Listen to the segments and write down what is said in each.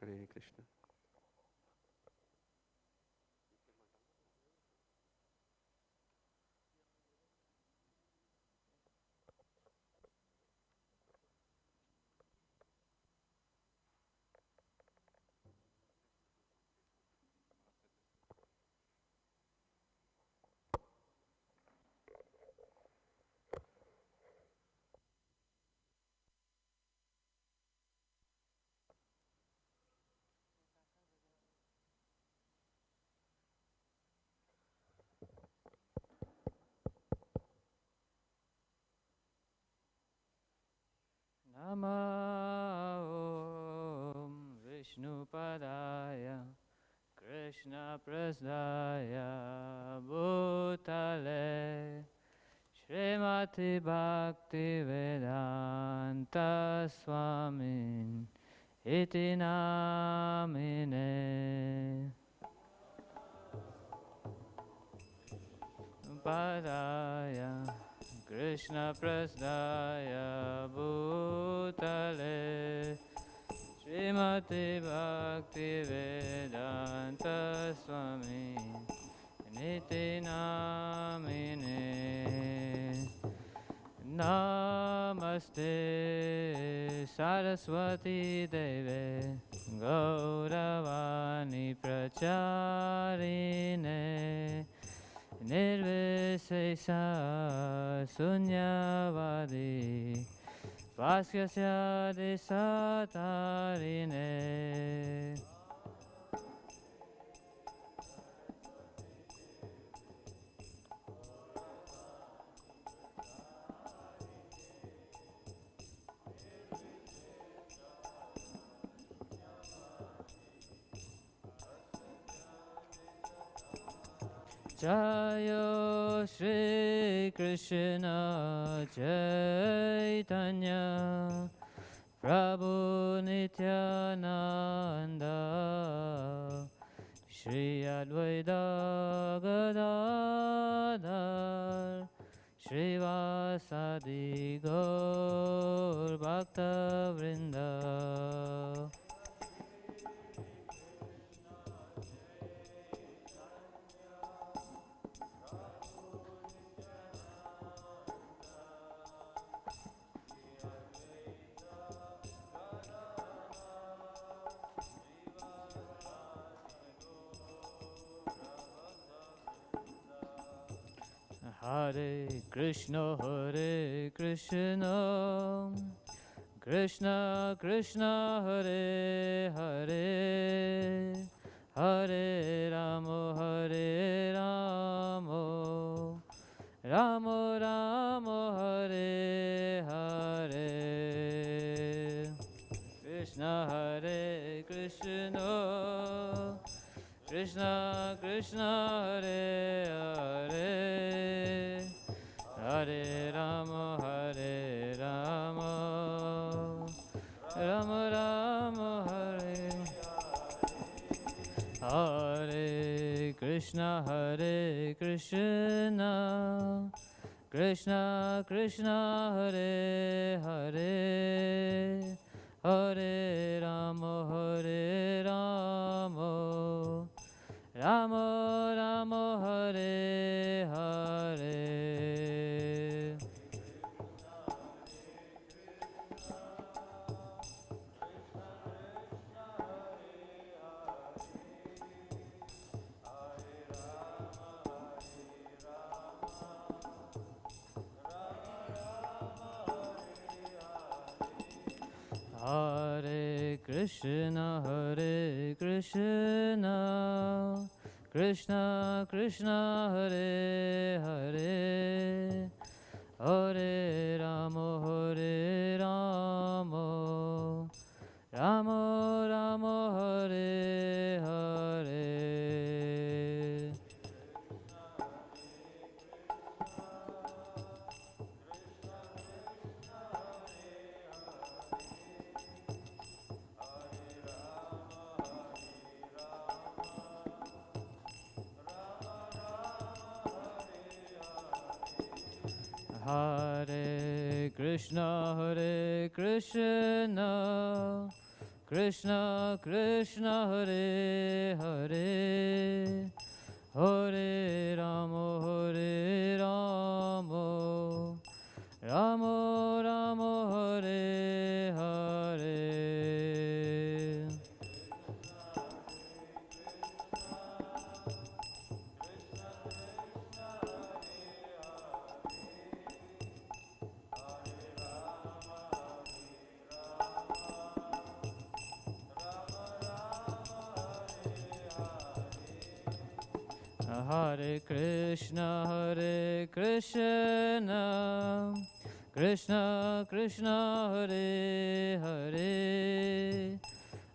Hare Krishna. Namo Om Vishnupadaya Krishna Prasdaya Bhutale Srimati Bhakti Vedanta Swamin Iti Namine Padaya Krishna Prasdaya Bhutale Srimati Bhakti Vedanta Swami Niti Namine Namaste Saraswati Deve Gauravani Pracharine Nirvisesa Sunyavadi Vaskasya Desatarine Jayo Shri Krishna Caitanya Prabhu Nityananda Shri Advaita Gadadhar Shri Vasadi Gaur Bhakta Vrinda Hare Krishna, Krishna Krishna, Hare Hare, Hare Ramo, Ramo Ramo, Hare Hare. Krishna Hare Krishna, Krishna Krishna, Hare Hare, Hare Rama, Rama Rama, Hare Hare Krishna, Krishna Krishna, Hare Hare, Hare Rama, Rama Rama, Hare Hare. Hare Krishna, Krishna Krishna, Hare Hare, Hare Rama, Rama Rama, Hare Hare. Hare Krishna, Krishna Krishna Krishna Hare Hare Hare Rama Rama Rama Hare Hare. Hare Krishna Krishna Krishna Hare Hare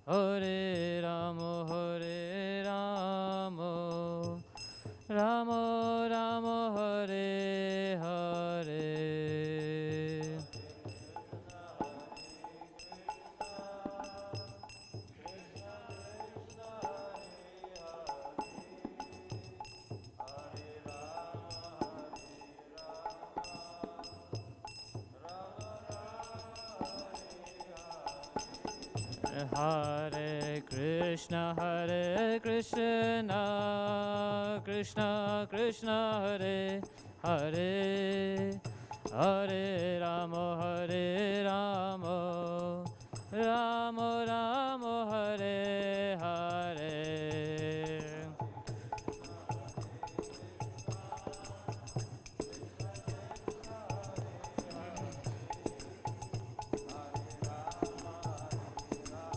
Hare Rama Rama Rama Hare Hare. Hare Krishna Krishna Krishna Hare Hare Hare Rama Rama Rama Hare Hare.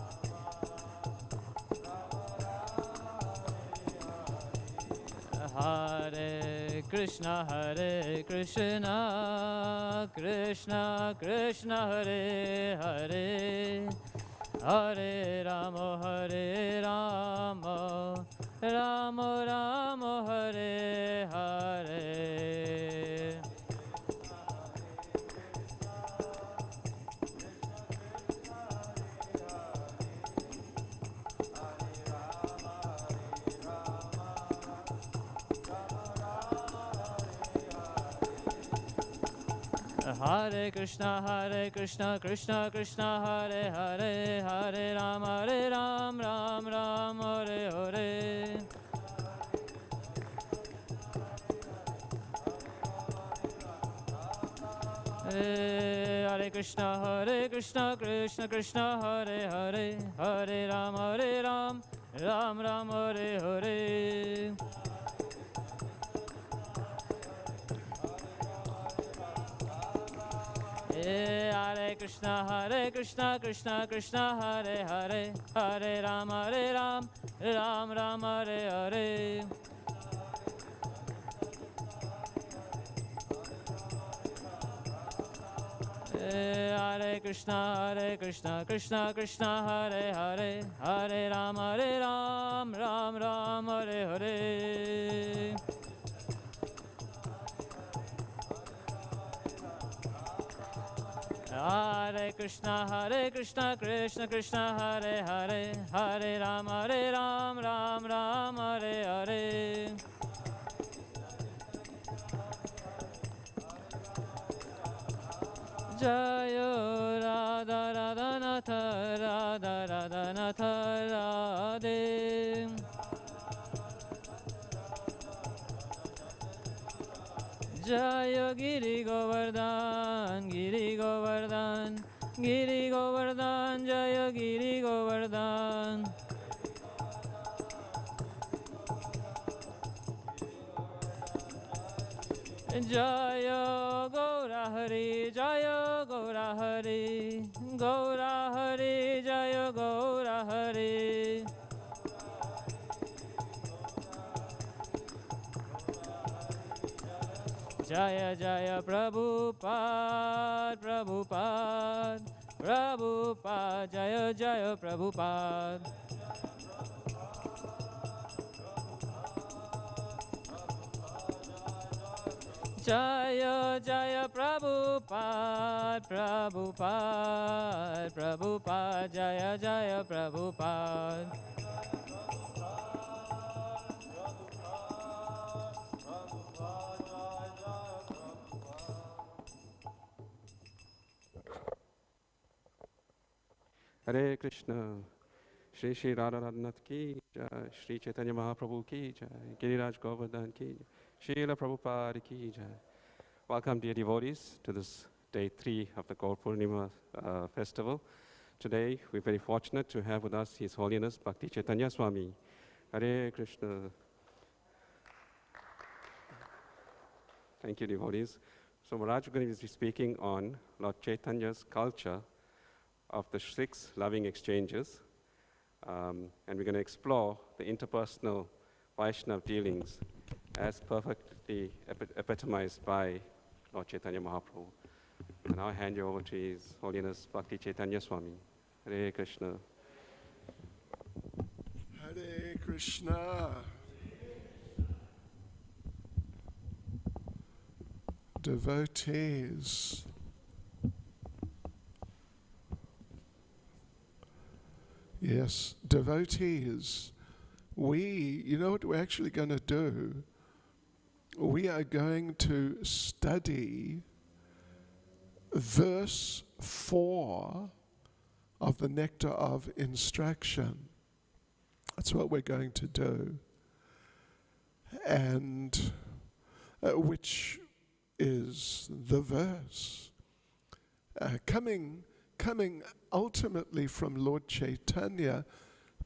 Hare Krishna Krishna Krishna Hare Hare Hare Rama Rama Rama Hare Hare. Hare Krishna Krishna Krishna Hare Hare Hare Ram Ram Ram Hare Hare. Hare Krishna Krishna Krishna Hare Hare Hare Ram Ram Ram Hare Hare. Hare Krishna Krishna Krishna Hare Hare Hare Ram Ram Ram Hare Hare. Hare Krishna Krishna Krishna Hare Hare Hare Ram Ram Ram Hare Hare. Hare Krishna Krishna Krishna Hare Hare Hare Ram Ram Ram Hare Hare. Jaya Radha Radha Radha Radhe. Jaya Giri Govardhan Jaya Giri Govardhan. Jaya Gaura Hari Jaya Gaura Hari Gaura Hari Jaya Gaura Hari. Jaya Jaya Prabhupada Prabhupada Prabhupada Jaya Jaya Prabhupada. Jaya Jaya Prabhupada Prabhupada Prabhupada Jaya Jaya Prabhupada. Hare Krishna, Shri Shri Radha Radhanath ki jai, Shri Chaitanya Mahaprabhu ki jai, Giriraj Govardhan ki jai, Srila Prabhupada ki jai. Welcome, dear devotees, to this day 3 of the Gaur Purnima festival. Today, we're very fortunate to have with us His Holiness Bhakti Caitanya Swami. Hare Krishna. Thank you, devotees. So Maharaj is going to be speaking on Lord Chaitanya's culture of the 6 loving exchanges. And we're going to explore the interpersonal Vaishnava dealings as perfectly epitomized by Lord Chaitanya Mahaprabhu. And I'll hand you over to His Holiness Bhakti Caitanya Swami. Hare Krishna. Hare Krishna. Devotees, yes, devotees, you know what we're actually going to do? We are going to study verse 4 of the Nectar of Instruction. That's what we're going to do. And which is the verse coming ultimately from Lord Chaitanya,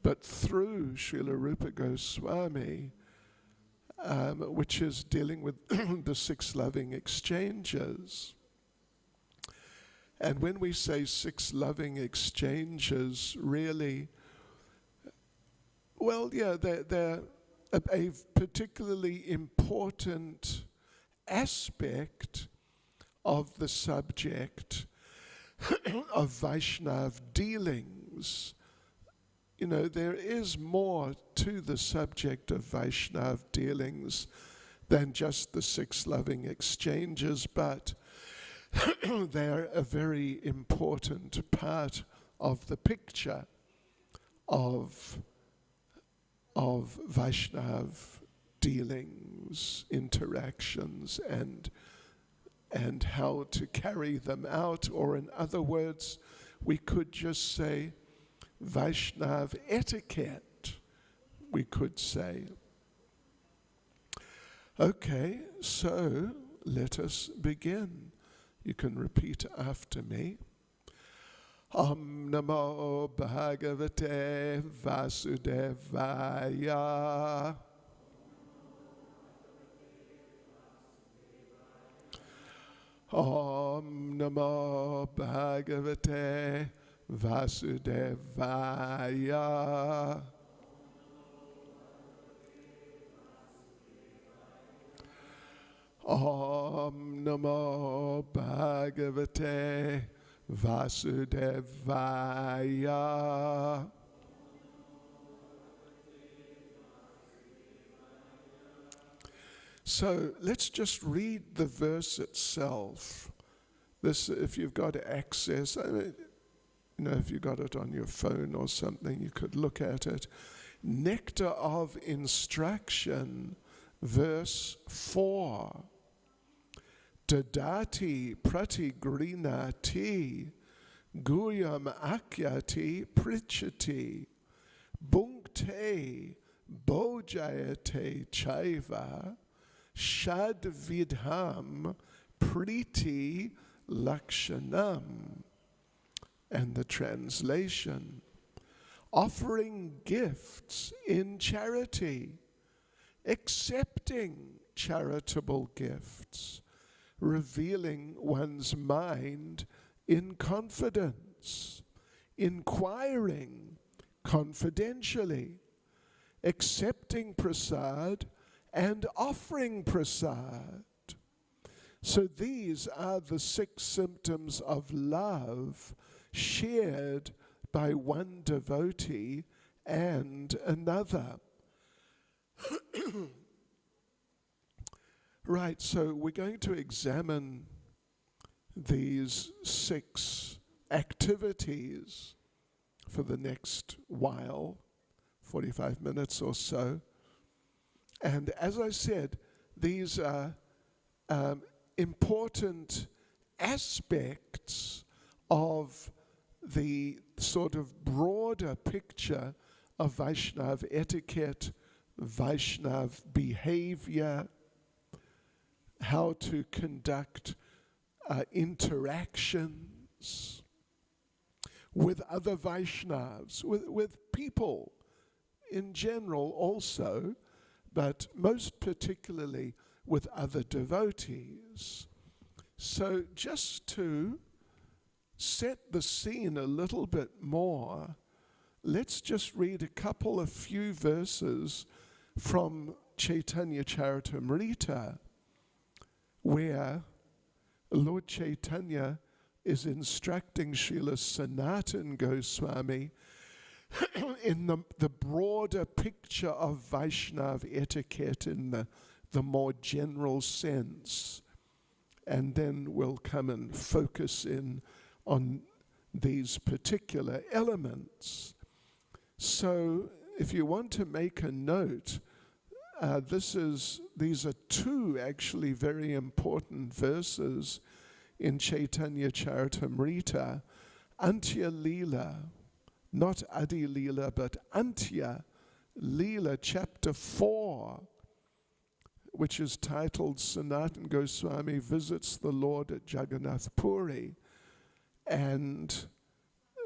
but through Srila Rupa Goswami, which is dealing with the 6 loving exchanges. And when we say 6 loving exchanges, really, well, yeah, they're a particularly important aspect of the subject of Vaishnav dealings. You know, there is more to the subject of Vaishnav dealings than just the 6 loving exchanges, but they're a very important part of the picture of Vaishnav dealings, interactions, and how to carry them out, or in other words, we could just say Vaishnav etiquette, we could say. Okay, so let us begin. You can repeat after me. Om Namo Bhagavate Vasudevaya. Om Namo Bhagavate Vasudevaya. Om Namo Bhagavate Vasudevaya. So let's just read the verse itself. This, if you've got access, if you got it on your phone or something, you could look at it. Nectar of Instruction, verse 4. Dadati pratigrinati guyam akyati prichati bunkte bojayate chaiva shadvidham priti lakshanam. And the translation: offering gifts in charity, accepting charitable gifts, revealing one's mind in confidence, inquiring confidentially, accepting prasad and offering prasad. So these are the 6 symptoms of love shared by one devotee and another. Right, so we're going to examine these 6 activities for the next while, 45 minutes or so. And as I said, these are important aspects of the sort of broader picture of Vaishnav etiquette, Vaishnav behavior, how to conduct interactions with other Vaishnavas, with people in general also, but most particularly with other devotees. So just to set the scene a little bit more, let's just read a few verses from Caitanya Charitamrita, where Lord Chaitanya is instructing Srila Sanatana Goswami in the broader picture of Vaishnav etiquette in the more general sense. And then we'll come and focus in on these particular elements. So if you want to make a note, these are two actually very important verses in Caitanya Charitamrita. Antya Leela, not Adi Leela, but Antya Leela, chapter 4, which is titled Sanatana Goswami Visits the Lord at Jagannath Puri. And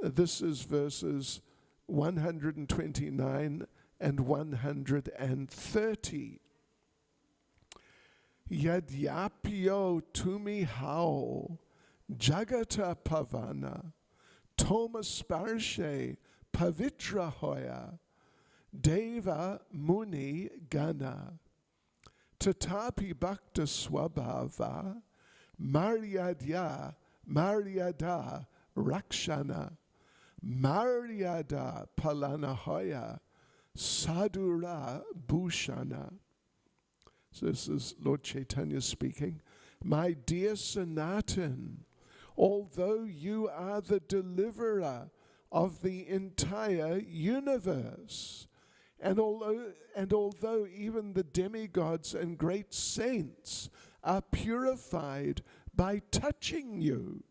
this is verses 129 and 130. Yadyapyo tumi hao jagata pavana toma sparshe pavitra hoya deva muni gana tatapi bhakta swabhava maryada rakshana maryada palanahoya sadhura bhushana. So this is Lord Chaitanya speaking. My dear Sanatana, although you are the deliverer of the entire universe, and although even the demigods and great saints are purified by touching you,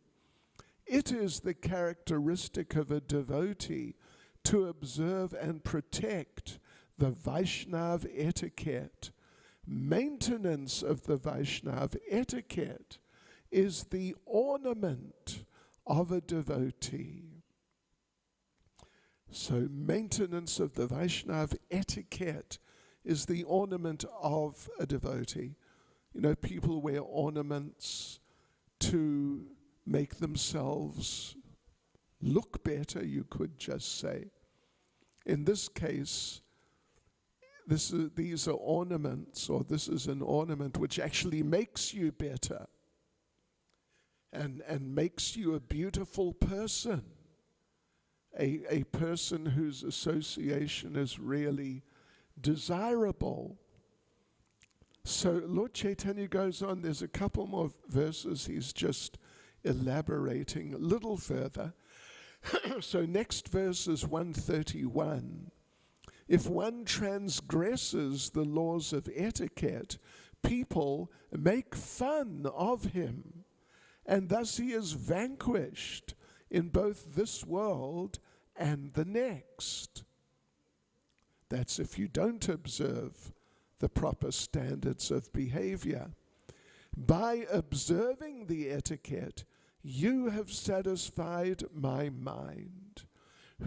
it is the characteristic of a devotee to observe and protect the Vaishnav etiquette. Maintenance of the Vaishnav etiquette is the ornament of a devotee. So maintenance of the Vaishnav etiquette is the ornament of a devotee. You know, people wear ornaments to make themselves look better, you could just say. In this case, these are ornaments, or this is an ornament which actually makes you better and makes you a beautiful person, a person whose association is really desirable. So Lord Chaitanya goes on, there's a couple more verses he's just elaborating a little further. So next verse is 131. If one transgresses the laws of etiquette, people make fun of him, and thus he is vanquished in both this world and the next. That's if you don't observe the proper standards of behavior. By observing the etiquette, you have satisfied my mind.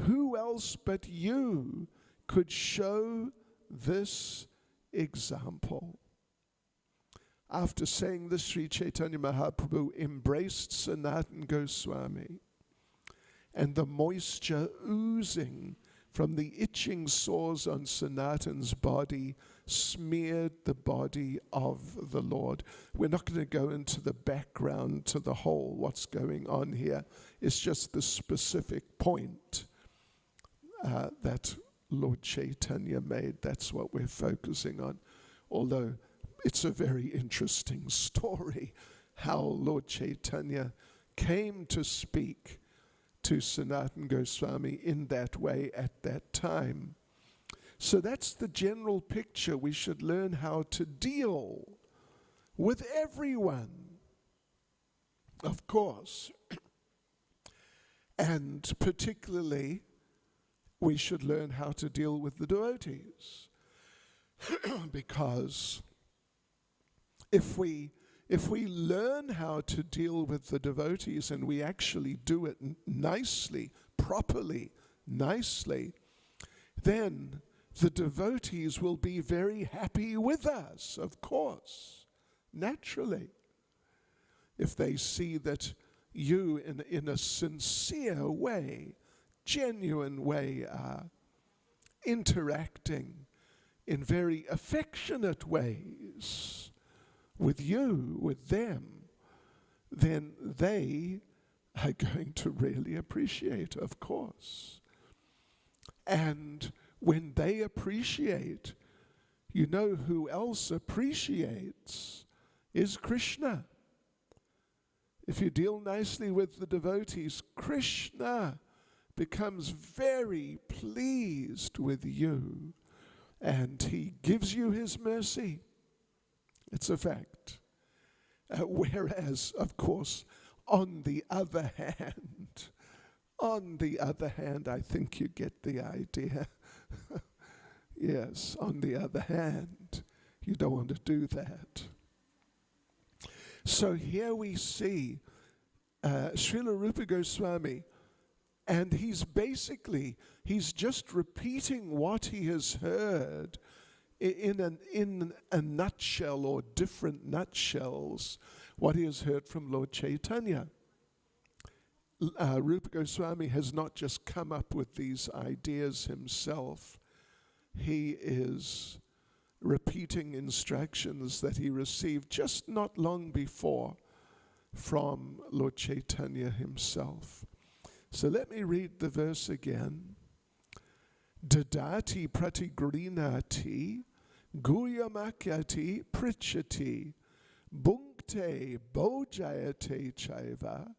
Who else but you could show this example? After saying this, Sri Chaitanya Mahaprabhu embraced Sanatana Goswami, and the moisture oozing from the itching sores on Sanatana's body smeared the body of the Lord. We're not going to go into the background to the whole, what's going on here. It's just the specific point that Lord Chaitanya made. That's what we're focusing on. Although it's a very interesting story how Lord Chaitanya came to speak to Sanatana Goswami in that way at that time. So that's the general picture. We should learn how to deal with everyone, of course. And particularly, we should learn how to deal with the devotees. Because if we learn how to deal with the devotees and we actually do it nicely, properly, nicely, then the devotees will be very happy with us, of course, naturally. If they see that you, in a sincere way, genuine way, are interacting in very affectionate ways with you, with them, then they are going to really appreciate, of course. And when they appreciate, you know who else appreciates is Krishna. If you deal nicely with the devotees, Krishna becomes very pleased with you, and he gives you his mercy. It's a fact. Whereas, of course, on the other hand, I think you get the idea. Yes, on the other hand, you don't want to do that. So here we see Srila Rupa Goswami, and he's just repeating what he has heard in a nutshell, or different nutshells, what he has heard from Lord Chaitanya. Rupa Goswami has not just come up with these ideas himself. He is repeating instructions that he received just not long before from Lord Chaitanya himself. So let me read the verse again. Dadati pratigrinati guyamakyati prichati bhunkte bojayate chaiva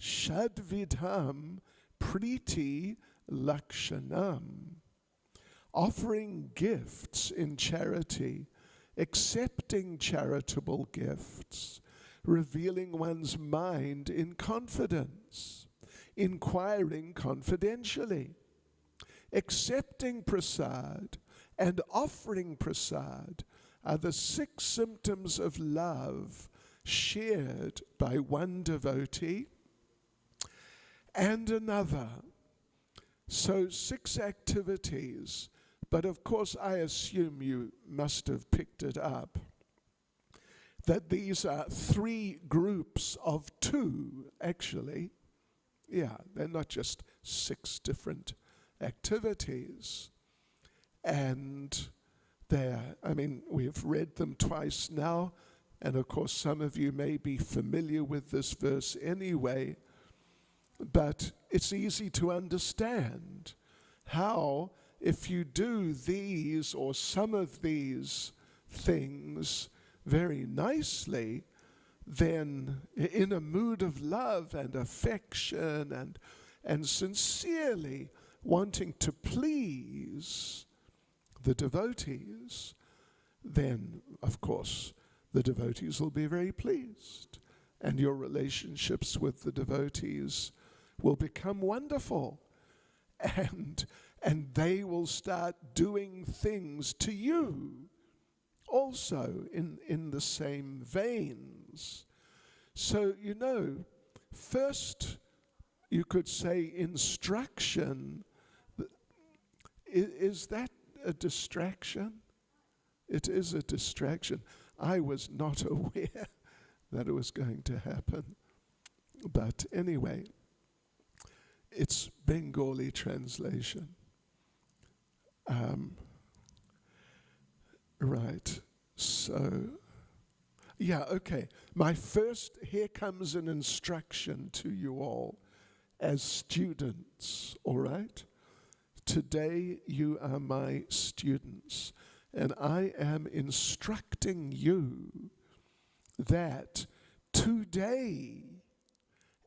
shadvidham priti lakshanam. Offering gifts in charity, accepting charitable gifts, revealing one's mind in confidence, inquiring confidentially, accepting prasad and offering prasad are the 6 symptoms of love shared by one devotee and another. So 6 activities, but of course I assume you must have picked it up, that these are 3 groups of 2, actually. Yeah, they're not just 6 different activities. And we've read them twice now, and of course some of you may be familiar with this verse anyway, but it's easy to understand how, if you do these or some of these things very nicely, then in a mood of love and affection and sincerely wanting to please the devotees, then, of course, the devotees will be very pleased, and your relationships with the devotees will become wonderful, and they will start doing things to you also in the same veins. So, first you could say instruction. Is that a distraction? It is a distraction. I was not aware that it was going to happen. But anyway, it's Bengali translation. Right. So, yeah, okay. Here comes an instruction to you all as students, all right? Today you are my students, and I am instructing you that today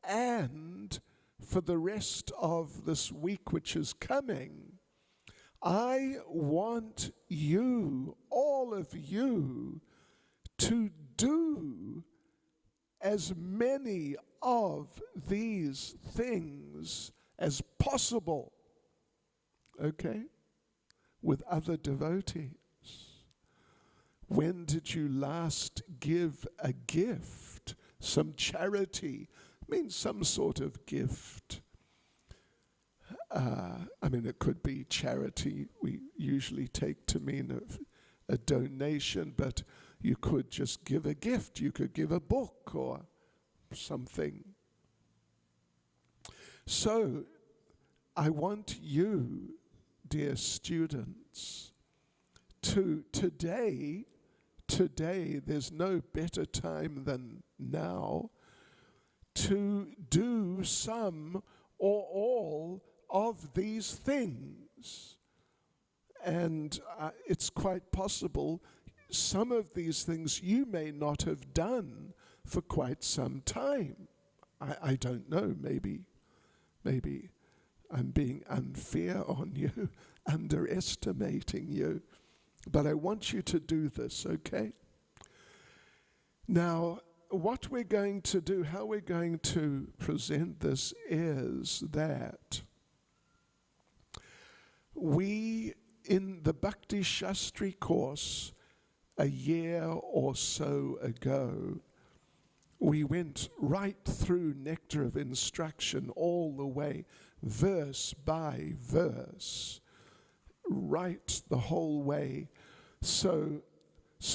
and for the rest of this week which is coming, I want you, all of you, to do as many of these things as possible, okay, with other devotees. When did you last give a gift, some charity? Means some sort of gift. It could be charity. We usually take to mean a donation, but you could just give a gift. You could give a book or something. So, I want you, dear students, to today, there's no better time than now, to do some or all of these things. And it's quite possible some of these things you may not have done for quite some time. I don't know, maybe I'm being unfair on you, underestimating you. But I want you to do this, okay? Now, what we're going to do, how we're going to present this is that we, in the Bhakti Shastri course, a year or so ago, we went right through Nectar of Instruction all the way, verse by verse, right the whole way. So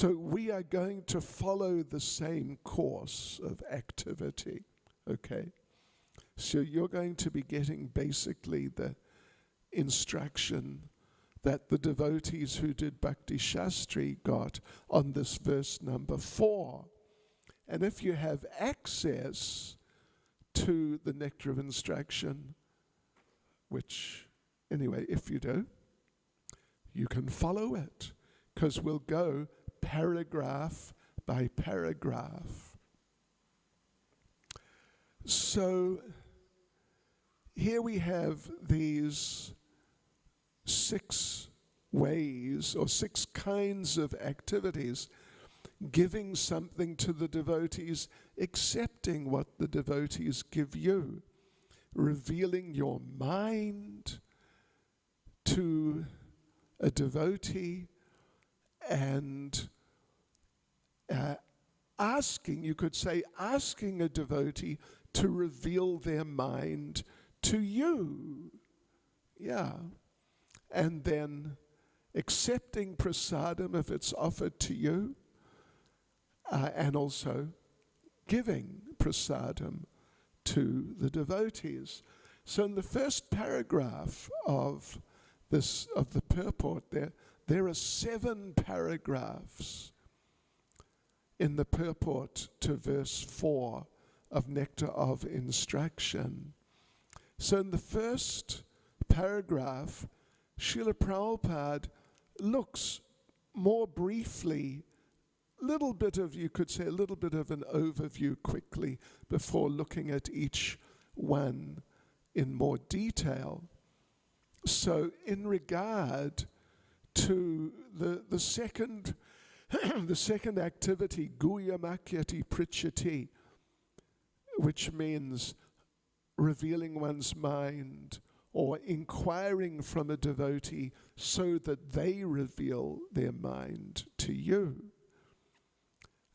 we are going to follow the same course of activity, okay? So you're going to be getting basically the instruction that the devotees who did Bhakti Shastri got on this verse number 4. And if you have access to the Nectar of Instruction, which, anyway, if you do, you can follow it, because we'll go paragraph by paragraph. So here we have these 6 ways or 6 kinds of activities: giving something to the devotees, accepting what the devotees give you, revealing your mind to a devotee, and asking a devotee to reveal their mind to you. Yeah. And then accepting prasadam if it's offered to you, and also giving prasadam to the devotees. So in the first paragraph of the purport, there are 7 paragraphs in the purport to verse 4 of Nectar of Instruction. So in the first paragraph, Srila Prabhupada looks more briefly, you could say a little bit of an overview quickly before looking at each one in more detail. So in regard to the second the second activity, Guyamakyati Prichati, which means revealing one's mind or inquiring from a devotee so that they reveal their mind to you.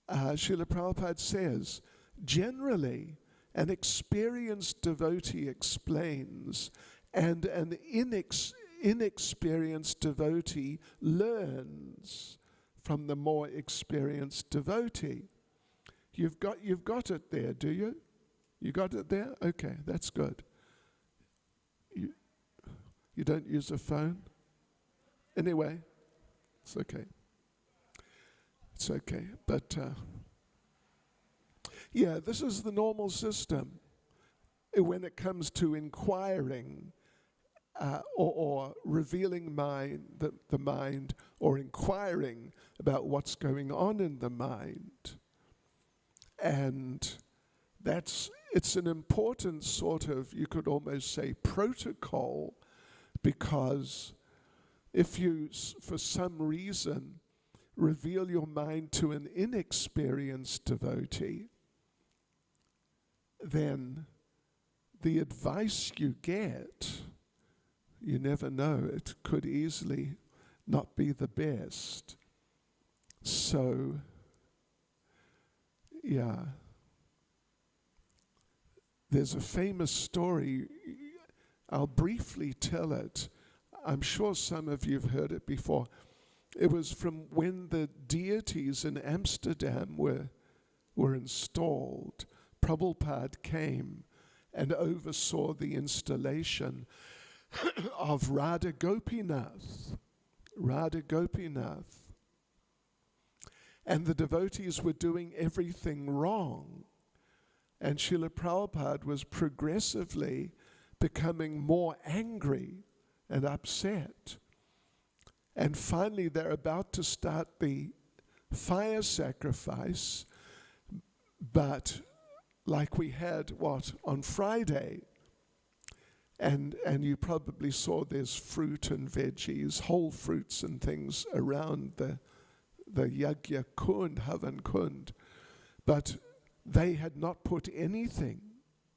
Srila Prabhupada says, generally, an experienced devotee explains, and an inexperienced devotee learns from the more experienced devotee. You've got it there, do you? You got it there? Okay, that's good. You don't use a phone? Anyway, it's okay. It's okay. But, this is the normal system when it comes to inquiring or revealing the mind, or inquiring about what's going on in the mind. And it's an important sort of, you could almost say, protocol, because if you, for some reason, reveal your mind to an inexperienced devotee, then the advice you get, you never know, it could easily not be the best. So, yeah. There's a famous story. I'll briefly tell it. I'm sure some of you have heard it before. It was from when the deities in Amsterdam were installed. Prabhupada came and oversaw the installation of Radha Gopinath. Radha Gopinath. And the devotees were doing everything wrong. And Srila Prabhupada was progressively becoming more angry and upset. And finally, they're about to start the fire sacrifice, but like we had, on Friday, and you probably saw there's fruit and veggies, whole fruits and things around the Yagya Kund, Havan Kund, but they had not put anything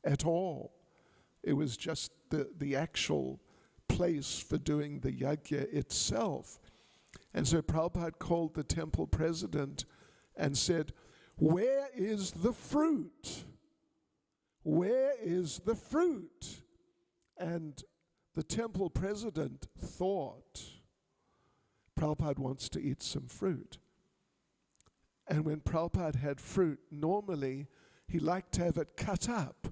at all. It was just the actual place for doing the yagya itself. And so Prabhupada called the temple president and said, "Where is the fruit? Where is the fruit?" And the temple president thought, Prabhupada wants to eat some fruit. And when Prabhupada had fruit, normally he liked to have it cut up,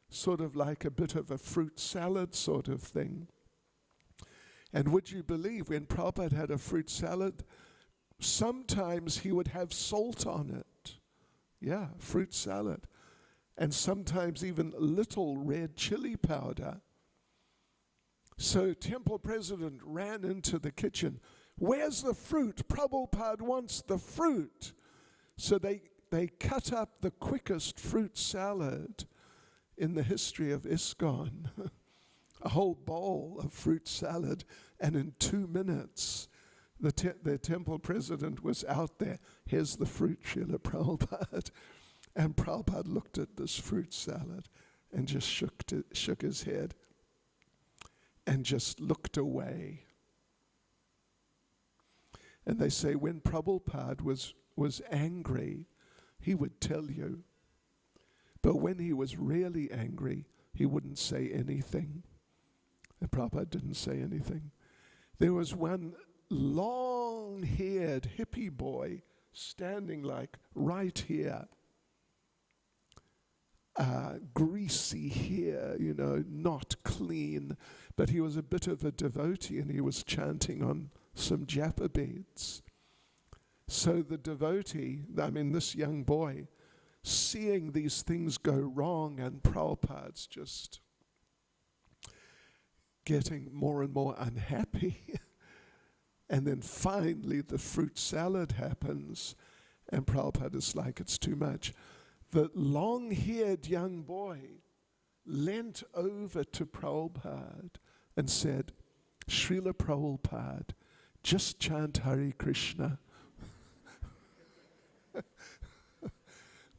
sort of like a bit of a fruit salad sort of thing. And would you believe, when Prabhupada had a fruit salad, sometimes he would have salt on it. Yeah, fruit salad. And sometimes even little red chili powder. So temple president ran into the kitchen. "Where's the fruit? Prabhupada wants the fruit." So they cut up the quickest fruit salad in the history of ISKCON. A whole bowl of fruit salad, and in 2 minutes, the temple president was out there. "Here's the fruit, Srila Prabhupada." And Prabhupada looked at this fruit salad and just shook his head and just looked away. And they say when Prabhupada was angry, he would tell you. But when he was really angry, he wouldn't say anything. And Prabhupada didn't say anything. There was one long-haired hippie boy standing like right here. Greasy hair, not clean. But he was a bit of a devotee, and he was chanting on some japa beads. So the devotee, this young boy, seeing these things go wrong, and Prabhupada's just getting more and more unhappy. And then finally the fruit salad happens, and Prabhupada is like, it's too much. The long-haired young boy leant over to Prabhupada and said, "Srila Prabhupada, just chant Hare Krishna."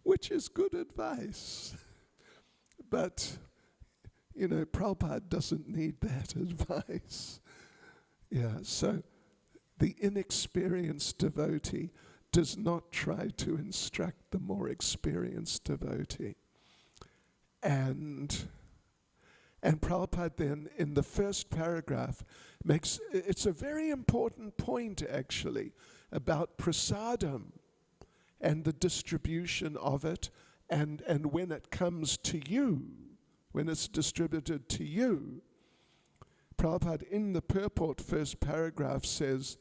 Which is good advice. But, Prabhupada doesn't need that advice. Yeah, so the inexperienced devotee does not try to instruct the more experienced devotee. And Prabhupada then, in the first paragraph, it's a very important point actually about prasadam and the distribution of it, and when it comes to you, when it's distributed to you. Prabhupada in the purport first paragraph says,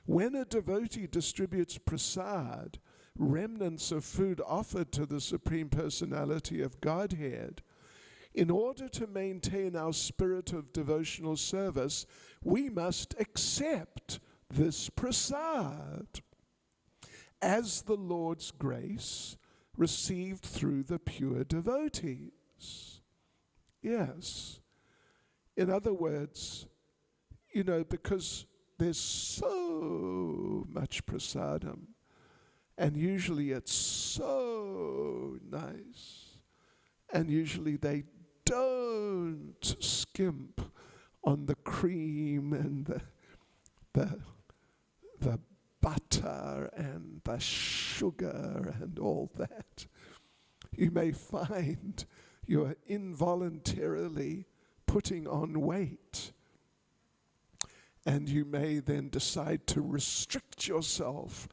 when a devotee distributes prasad, remnants of food offered to the Supreme Personality of Godhead, in order to maintain our spirit of devotional service, we must accept this prasad as the Lord's grace received through the pure devotees. Yes. In other words, because there's so much prasadam, and usually it's so nice, and usually they don't skimp on the cream and the butter and the sugar and all that. You may find you're involuntarily putting on weight. And you may then decide to restrict yourself.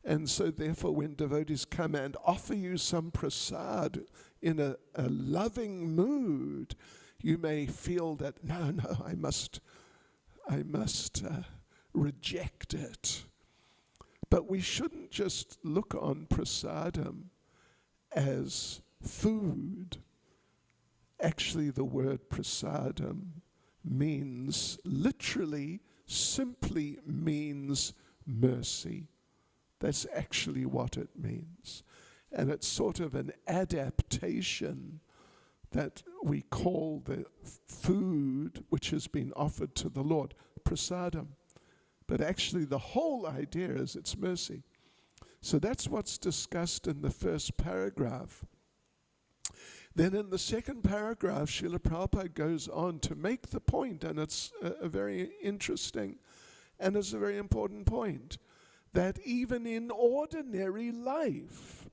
And so therefore when devotees come and offer you some prasad in a loving mood, you may feel that, no, I must reject it. But we shouldn't just look on prasadam as food. Actually, the word prasadam means, literally, simply means mercy. That's actually what it means. And it's sort of an adaptation that we call the food which has been offered to the Lord, prasadam. But actually the whole idea is it's mercy. So that's what's discussed in the first paragraph. Then in the second paragraph, Srila Prabhupada goes on to make the point, and it's a very interesting and it's a very important point, that even in ordinary life,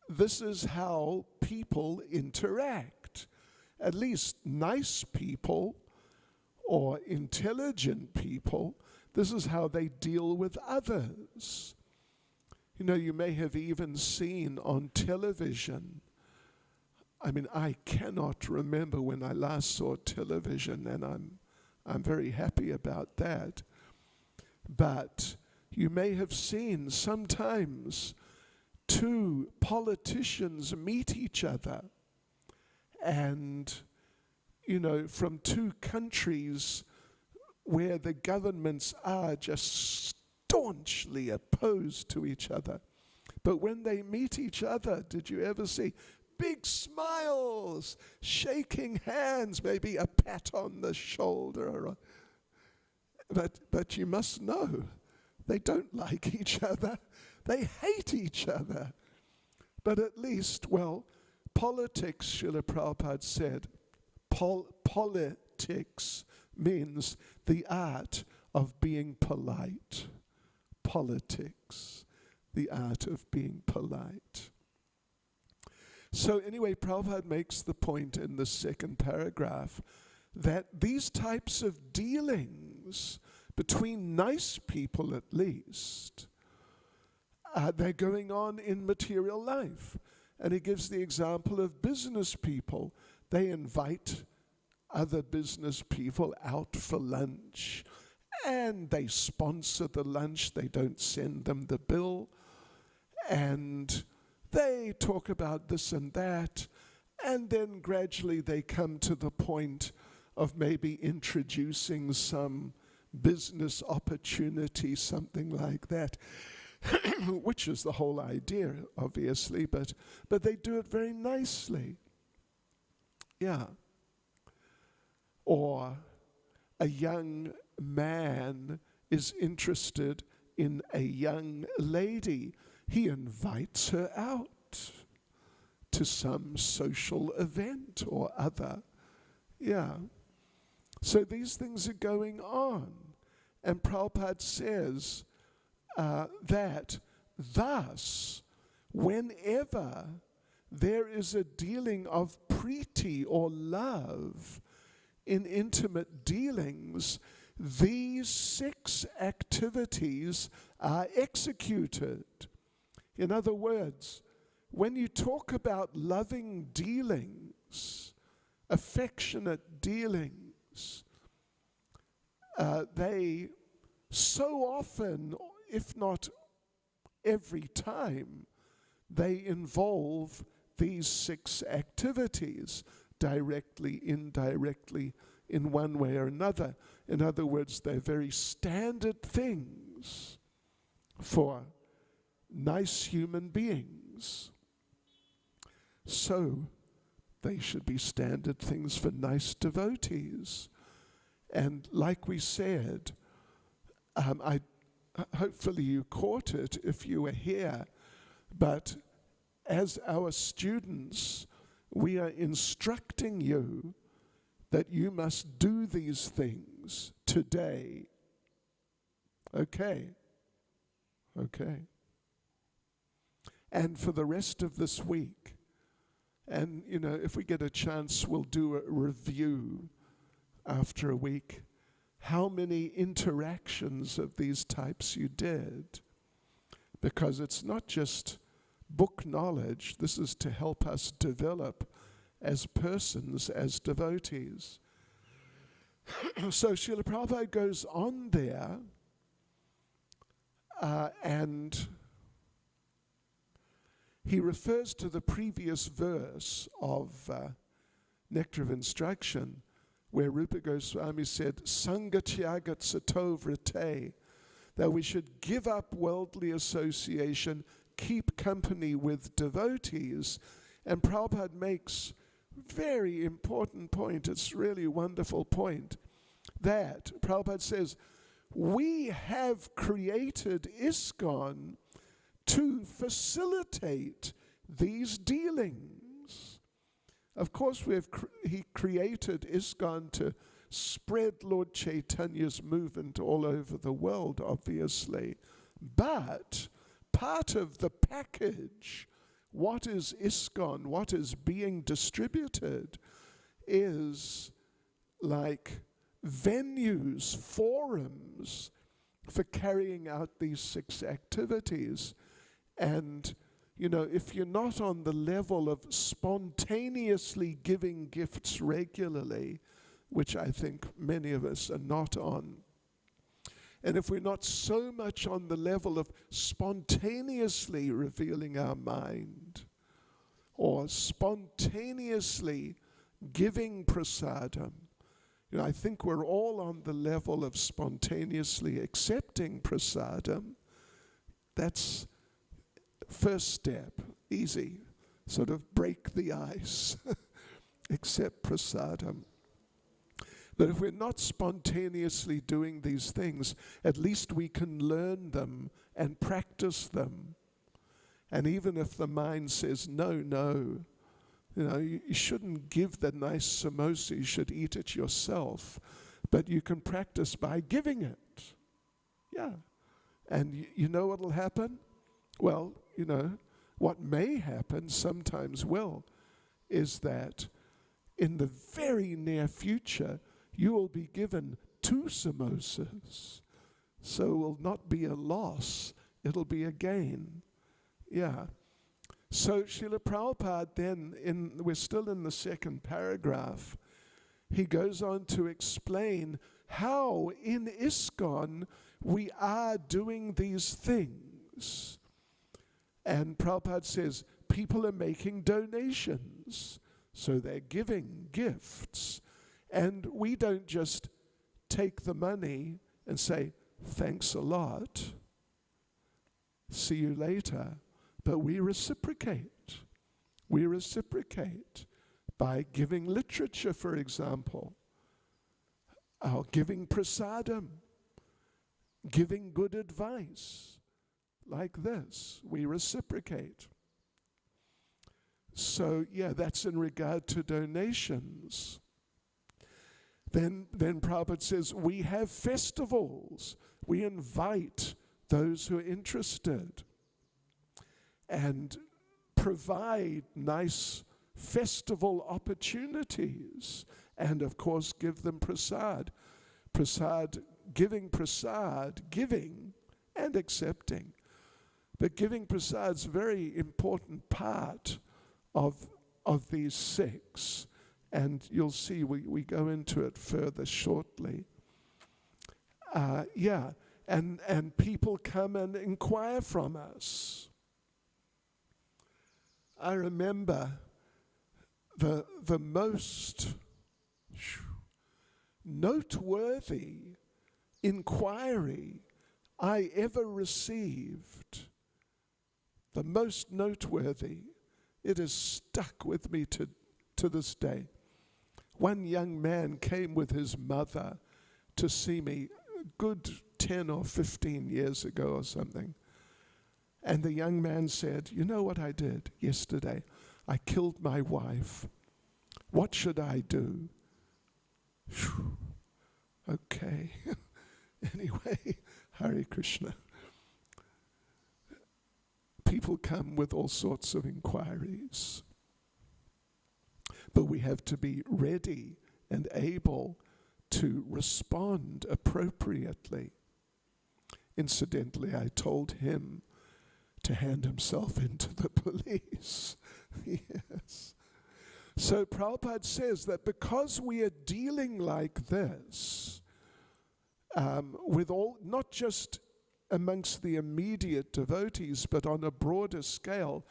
this is how people interact. At least nice people or intelligent people, this is how they deal with others. You know, you may have even seen on television, I mean, I cannot remember when I last saw television, and I'm very happy about that. But you may have seen sometimes two politicians meet each other, and, you know, from two countries where the governments are just staunchly opposed to each other. But when they meet each other, did you ever see big smiles, shaking hands, maybe a pat on the shoulder? But you must know, they don't like each other. They hate each other. But at least, well, politics, Srila Prabhupada said, politics means the art of being polite. Politics, the art of being polite. So anyway, Prabhupada makes the point in the second paragraph that these types of dealings between nice people, at least, they're going on in material life. And he gives the example of business people. They invite other business people out for lunch, and they sponsor the lunch. They don't send them the bill. And they talk about this and that, and then gradually they come to the point of maybe introducing some business opportunity, something like that, which is the whole idea, obviously, but they do it very nicely. Yeah. Or a young man is interested in a young lady. He invites her out to some social event or other. Yeah. So these things are going on. And Prabhupada says that thus, whenever there is a dealing of preeti or love in intimate dealings, these 6 activities are executed. In other words, when you talk about loving dealings, affectionate dealings, they so often, if not every time, they involve these 6 activities, directly, indirectly, in one way or another. In other words, they're very standard things for nice human beings. So they should be standard things for nice devotees. And like we said, hopefully you caught it if you were here, but as our students, we are instructing you that you must do these things today. Okay. Okay. And for the rest of this week, and if we get a chance, we'll do a review after a week, how many interactions of these types you did. Because it's not just book knowledge, this is to help us develop as persons, as devotees. So Srila Prabhupada goes on there and he refers to the previous verse of Nectar of Instruction, where Rupa Goswami said, Sangha Tyagat Sato Vrite, that we should give up worldly association, keep company with devotees. And Prabhupada makes very important point, it's really a wonderful point, that Prabhupada says, we have created ISKCON to facilitate these dealings. Of course, he created ISKCON to spread Lord Chaitanya's movement all over the world, obviously. But part of the package, what is ISKCON, what is being distributed, is like venues, forums for carrying out these 6 activities. And, if you're not on the level of spontaneously giving gifts regularly, which I think many of us are not on, and if we're not so much on the level of spontaneously revealing our mind, or spontaneously giving prasadam, I think we're all on the level of spontaneously accepting prasadam. That's first step, easy, sort of break the ice, accept prasadam. But if we're not spontaneously doing these things, at least we can learn them and practice them. And even if the mind says, no, you shouldn't give the nice samosa, you should eat it yourself. But you can practice by giving it. Yeah. And you know what will happen? Well, what may happen, sometimes will, is that in the very near future, you will be given 2 samosas. So it will not be a loss, it'll be a gain. Yeah. So Srila Prabhupada then, we're still in the second paragraph, he goes on to explain how in ISKCON we are doing these things. And Prabhupada says, people are making donations, so they're giving gifts. And we don't just take the money and say, thanks a lot, see you later. But we reciprocate. We reciprocate by giving literature, for example, giving prasadam, giving good advice, like this. We reciprocate. So, that's in regard to donations. Then Prabhupada says, we have festivals. We invite those who are interested and provide nice festival opportunities, and of course give them prasad. Giving and accepting. But giving prasad is a very important part of these 6, and you'll see we go into it further shortly. And people come and inquire from us. I remember the most noteworthy inquiry I ever received. The most noteworthy. It has stuck with me to this day. One young man came with his mother to see me a good 10 or 15 years ago or something. And the young man said, you know what I did yesterday? I killed my wife. What should I do? Whew. Okay. Anyway, Hare Krishna. People come with all sorts of inquiries. But we have to be ready and able to respond appropriately. Incidentally, I told him to hand himself into the police. Yes. So Prabhupada says that because we are dealing like this, with all, not just amongst the immediate devotees, but on a broader scale,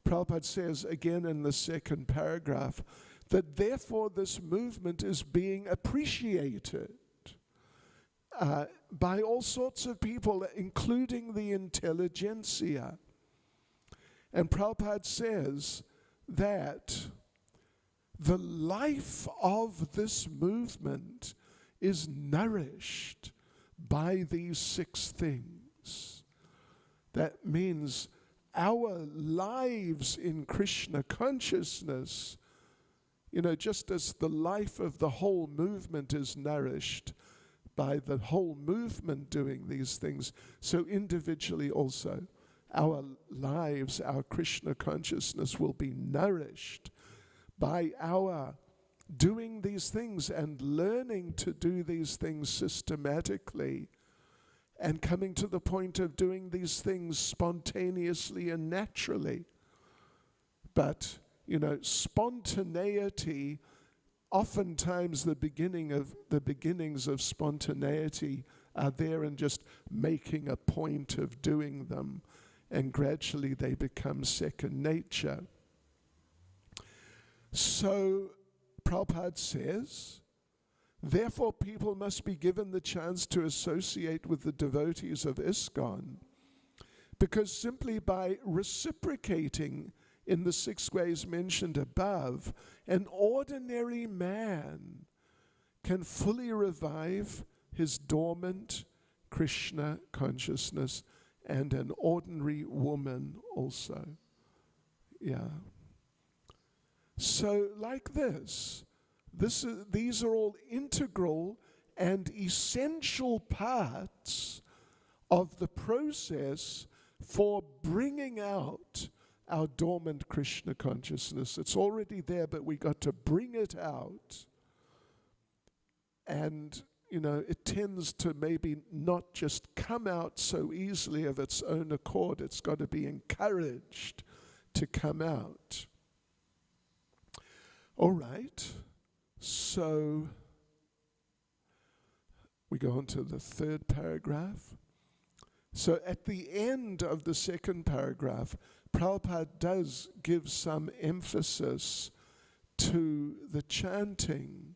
Prabhupada says again in the second paragraph, that therefore this movement is being appreciated by all sorts of people, including the intelligentsia. And Prabhupada says that the life of this movement is nourished by these 6 things. That means our lives in Krishna consciousness, just as the life of the whole movement is nourished by the whole movement doing these things, so individually also, our lives, our Krishna consciousness will be nourished by our doing these things and learning to do these things systematically and coming to the point of doing these things spontaneously and naturally. But, spontaneity, oftentimes the beginnings of spontaneity are there in just making a point of doing them, and gradually they become second nature. So Prabhupada says, therefore people must be given the chance to associate with the devotees of ISKCON, because simply by reciprocating in the 6 ways mentioned above, an ordinary man can fully revive his dormant Krishna consciousness, and an ordinary woman also. Yeah. So like these are all integral and essential parts of the process for bringing out our dormant Krishna consciousness. It's already there, but we got to bring it out. And, it tends to maybe not just come out so easily of its own accord. It's got to be encouraged to come out. All right, so we go on to the 3rd paragraph. So at the end of the 2nd paragraph, Prabhupada does give some emphasis to the chanting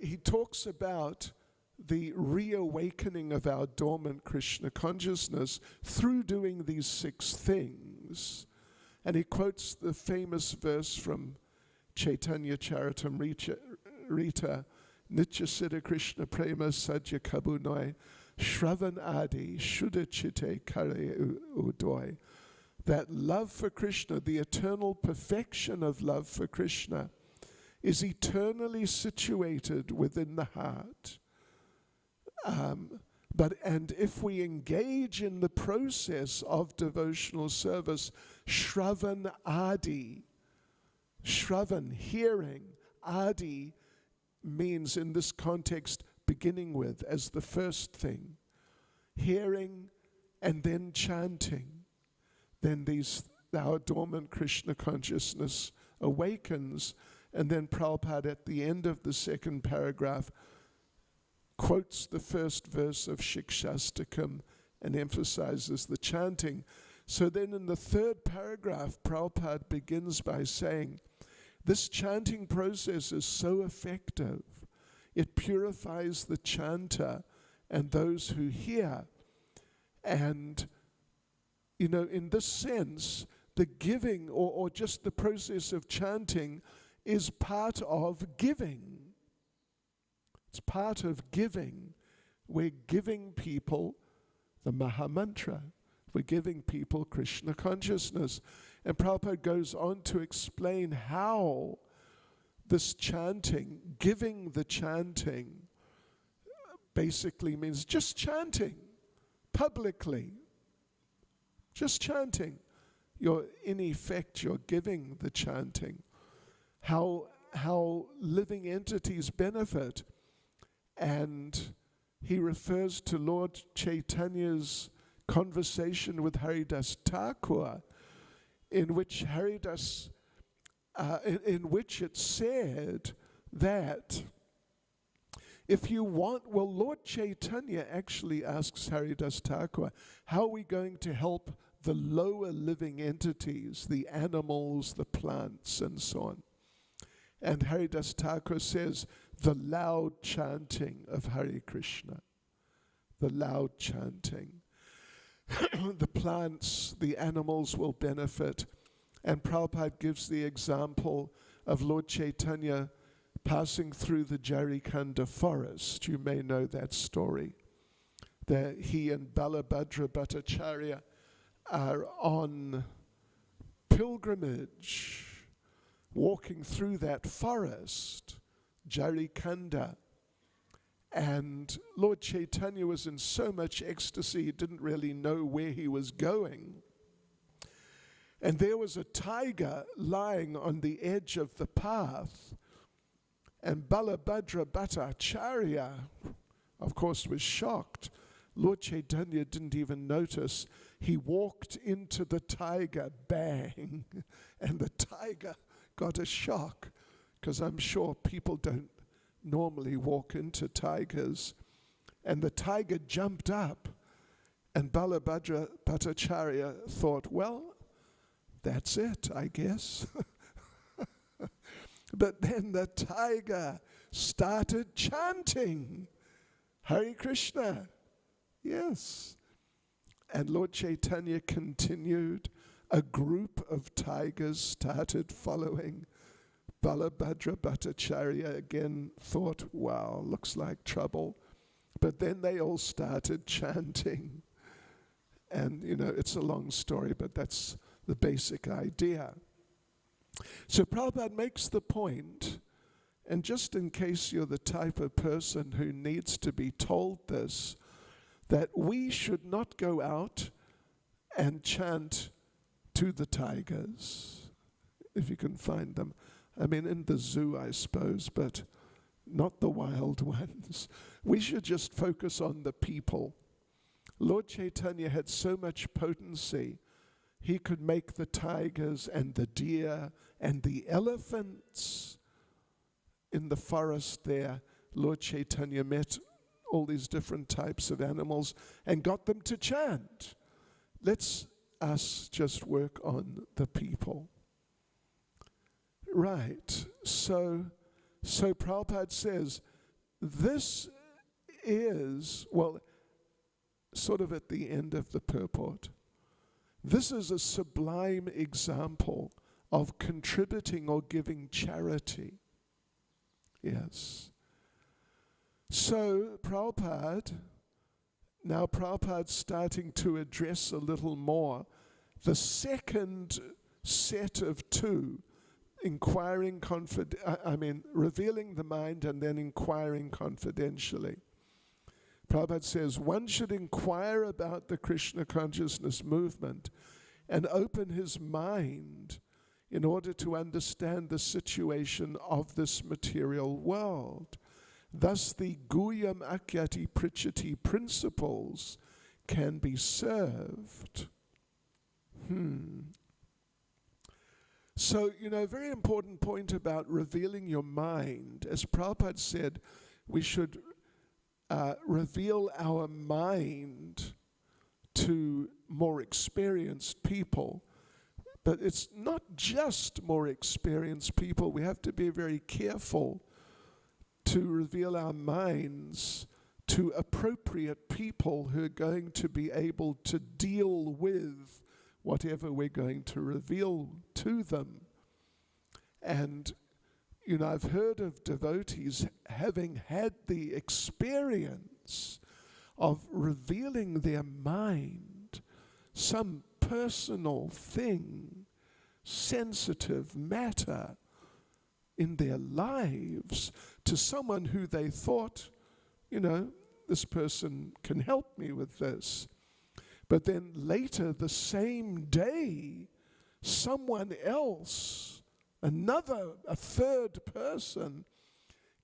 he talks about the reawakening of our dormant Krishna consciousness through doing these 6 things. And he quotes the famous verse from Caitanya Charitamrita, Nitya Siddha Krishna Prema Sadhya Kabunoi Shravan Adi Shuddha Chitte Kare Udoy. That love for Krishna, the eternal perfection of love for Krishna, is eternally situated within the heart. And if we engage in the process of devotional service, Shravan Adi, Shravan, hearing, Adi means in this context beginning with as the first thing, hearing and then chanting, then our dormant Krishna consciousness awakens. And then Prabhupada at the end of the 2nd paragraph quotes the first verse of Shikshastakam and emphasizes the chanting. So then in the 3rd paragraph, Prabhupada begins by saying, this chanting process is so effective. It purifies the chanter and those who hear. And, in this sense, the giving or just the process of chanting is part of giving. It's part of giving. We're giving people the Maha Mantra. for giving people Krishna consciousness. And Prabhupada goes on to explain how this chanting, giving the chanting, basically means just chanting publicly. Just chanting. In effect, you're giving the chanting. How living entities benefit. And he refers to Lord Chaitanya's conversation with Haridas Thakur, in which it said that if you want, Lord Chaitanya actually asks Haridas Thakur, how are we going to help the lower living entities, the animals, the plants, and so on? And Haridas Thakur says, the loud chanting of Hare Krishna. The loud chanting. The plants, the animals will benefit. And Prabhupada gives the example of Lord Chaitanya passing through the Jarikanda forest. You may know that story. There he and Balabhadra Bhattacharya are on pilgrimage, walking through that forest, Jarikanda. And Lord Chaitanya was in so much ecstasy, he didn't really know where he was going. And there was a tiger lying on the edge of the path. And Balabhadra Bhattacharya, of course, was shocked. Lord Chaitanya didn't even notice. He walked into the tiger, bang, and the tiger got a shock, because I'm sure people don't normally walk into tigers. And the tiger jumped up, and Balabhadra Bhattacharya thought, well, that's it, I guess. But then the tiger started chanting Hare Krishna. Yes. And Lord Chaitanya continued. A group of tigers started following. Balabhadra Bhattacharya again thought, wow, looks like trouble. But then they all started chanting. And, it's a long story, but that's the basic idea. So Prabhupada makes the point, and just in case you're the type of person who needs to be told this, that we should not go out and chant to the tigers, if you can find them. I mean, in the zoo, I suppose, but not the wild ones. We should just focus on the people. Lord Chaitanya had so much potency, he could make the tigers and the deer and the elephants in the forest there. Lord Chaitanya met all these different types of animals and got them to chant. Let's us just work on the people. Right. So Prabhupada says, this is, sort of at the end of the purport, this is a sublime example of contributing or giving charity. Yes. So Prabhupada, now Prabhupada's starting to address a little more the second set of two, revealing the mind and then inquiring confidentially. Prabhupada says, one should inquire about the Krishna consciousness movement and open his mind in order to understand the situation of this material world. Thus the Guyam Akyati Prichati principles can be served. So, a very important point about revealing your mind. As Prabhupada said, we should reveal our mind to more experienced people. But it's not just more experienced people. We have to be very careful to reveal our minds to appropriate people who are going to be able to deal with whatever we're going to reveal to them. And I've heard of devotees having had the experience of revealing their mind some personal thing, sensitive matter in their lives to someone who they thought, this person can help me with this. But then later the same day, someone else, a third person,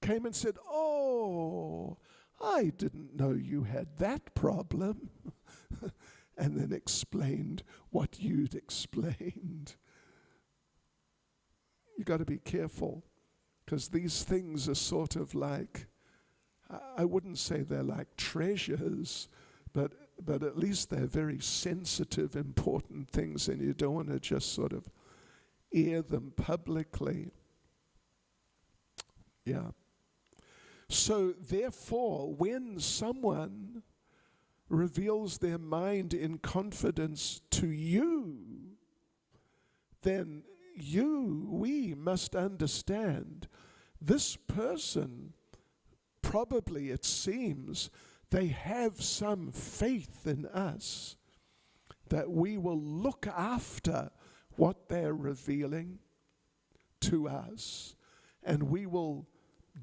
came and said, "Oh, I didn't know you had that problem," and then explained what you'd explained. You got to be careful, because these things are sort of like, I wouldn't say they're like treasures, but at least they're very sensitive, important things, and you don't want to just sort of air them publicly. Yeah. So therefore, when someone reveals their mind in confidence to you, then we must understand this person, probably it seems, they have some faith in us that we will look after what they're revealing to us, and we will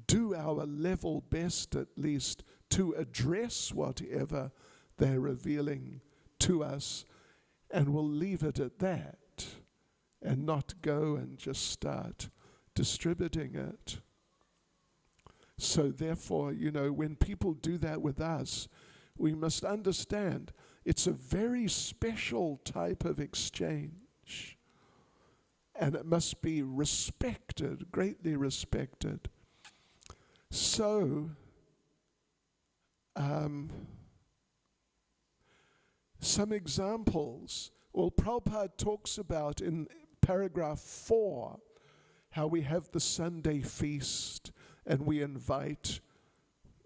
do our level best, at least, to address whatever they're revealing to us, and we'll leave it at that and not go and just start distributing it. So therefore, when people do that with us, we must understand it's a very special type of exchange, and it must be respected, greatly respected. So, some examples. Well, Prabhupada talks about in paragraph 4 how we have the Sunday feast, and we invite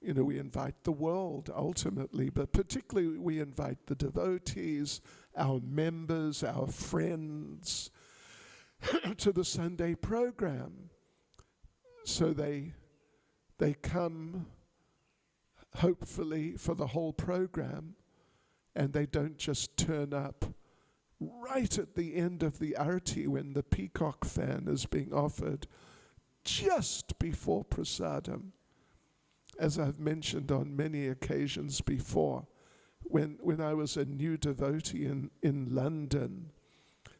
the world ultimately, but particularly we invite the devotees, our members, our friends to the Sunday program. So they come hopefully for the whole program, and they don't just turn up right at the end of the arati when the peacock fan is being offered, just before prasadam. As I've mentioned on many occasions before, when I was a new devotee in London,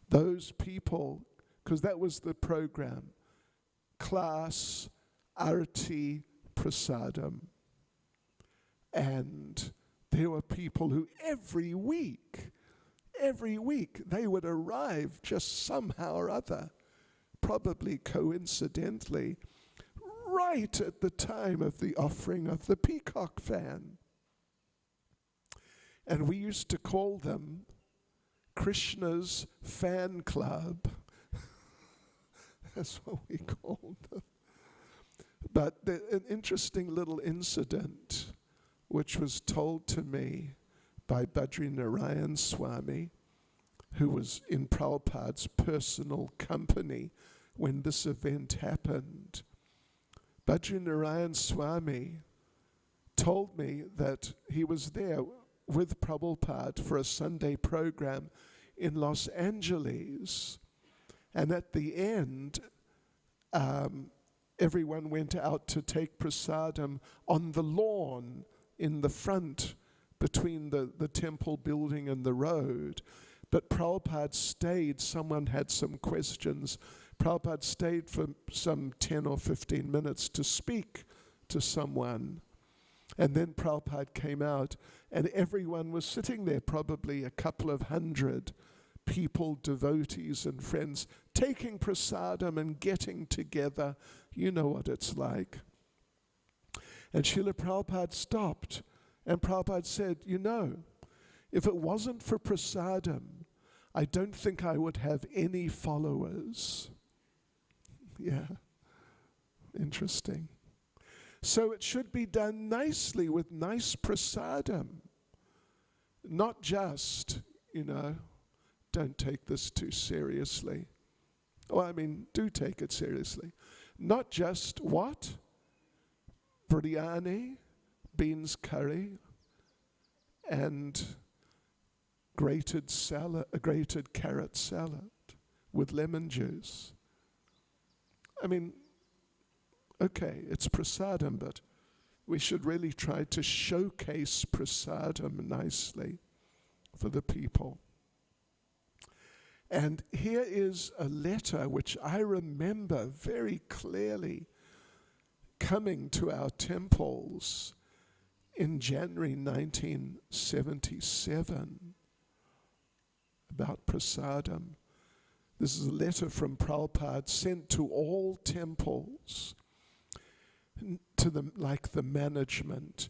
those people, because that was the program, class, arati, prasadam. And there were people who every week, they would arrive just somehow or other, probably coincidentally, right at the time of the offering of the peacock fan. And we used to call them Krishna's fan club. That's what we called them. But an interesting little incident, which was told to me by Badrinarayan Swami, who was in Prabhupada's personal company when this event happened. Badrinarayan Swami told me that he was there with Prabhupada for a Sunday program in Los Angeles, and at the end, everyone went out to take prasadam on the lawn in the front between the temple building and the road. But Prabhupada stayed. Someone had some questions. Prabhupada stayed for some 10 or 15 minutes to speak to someone. And then Prabhupada came out, and everyone was sitting there, probably a couple of hundred people, devotees and friends, taking prasadam and getting together. You know what it's like. And Srila Prabhupada stopped, and Prabhupada said, if it wasn't for prasadam, I don't think I would have any followers. Yeah, interesting. So it should be done nicely with nice prasadam. Not just, don't take this too seriously. Do take it seriously. Not just what? Biryani, beans curry, and grated carrot salad with lemon juice. I mean, okay, it's prasadam, but we should really try to showcase prasadam nicely for the people. And here is a letter which I remember very clearly coming to our temples in January 1977 about prasadam. This is a letter from Prabhupada sent to all temples, to them like the management.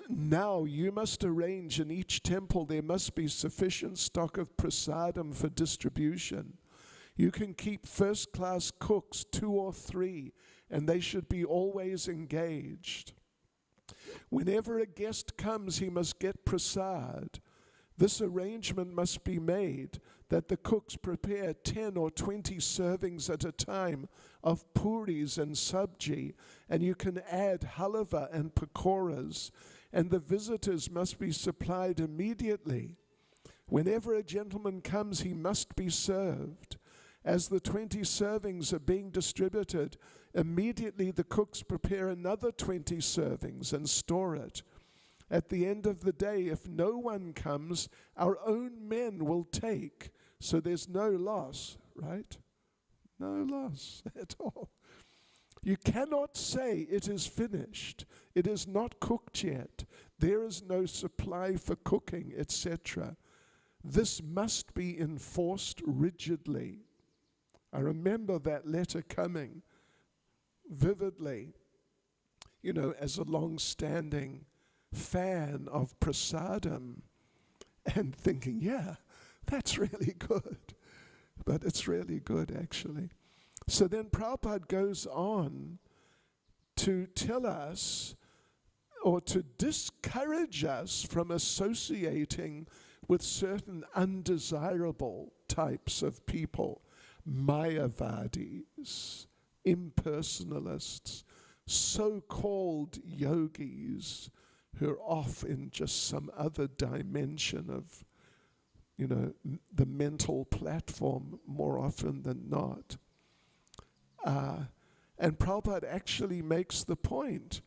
Now you must arrange in each temple there must be sufficient stock of prasadam for distribution. You can keep first-class cooks, 2 or 3, and they should be always engaged. Whenever a guest comes, he must get prasad. This arrangement must be made that the cooks prepare 10 or 20 servings at a time of puris and sabji, and you can add halava and pakoras, and the visitors must be supplied immediately. Whenever a gentleman comes, he must be served. As the 20 servings are being distributed, immediately the cooks prepare another 20 servings and store it. At the end of the day, if no one comes, our own men will take. So there's no loss, right? No loss at all. You cannot say it is finished. It is not cooked yet. There is no supply for cooking, etc. This must be enforced rigidly. I remember that letter coming vividly, as a long-standing fan of prasadam, and thinking, yeah, that's really good. But it's really good, actually. So then Prabhupada goes on to tell us, or to discourage us from associating with certain undesirable types of people, Mayavadis, impersonalists, so-called yogis who are off in just some other dimension of, the mental platform more often than not. And Prabhupada actually makes the point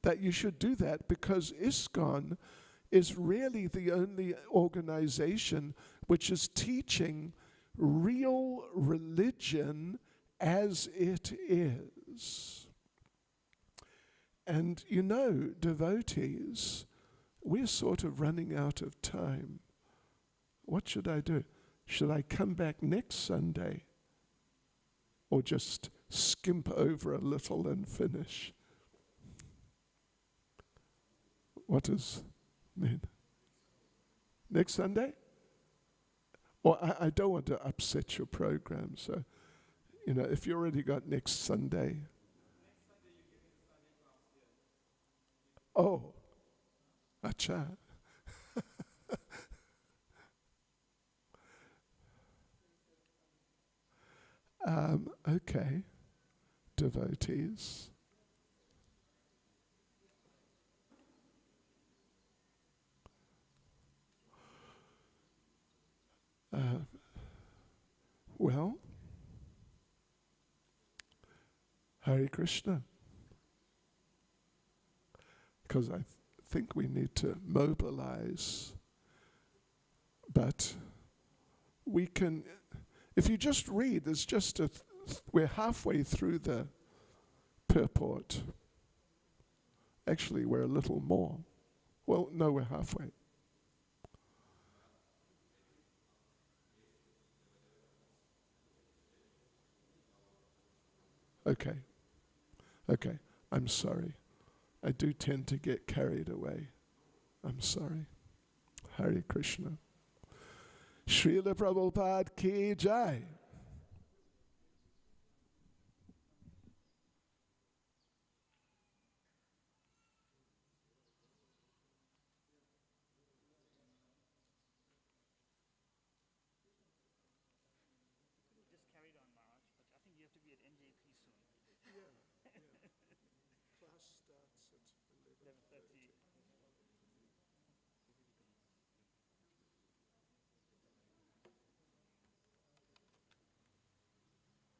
that you should do that because ISKCON is really the only organization which is teaching real religion as it is. And devotees, we're sort of running out of time. What should I do? Should I come back next Sunday? Or just skimp over a little and finish? What does mean? Next Sunday? Or I don't want to upset your program, so, if you already got next Sunday. Oh, acha. Okay, devotees. Well, Hare Krishna. Because I think we need to mobilize. But we can, if you just read, there's just we're halfway through the purport. Actually, we're a little more. Well, no, we're halfway. Okay, I'm sorry. I do tend to get carried away. I'm sorry. Hare Krishna. Srila Prabhupada ki jai. Just carried on, Maharaj, but I think you have to be at NJP soon. Yeah. Class starts at 11:30. 11:30.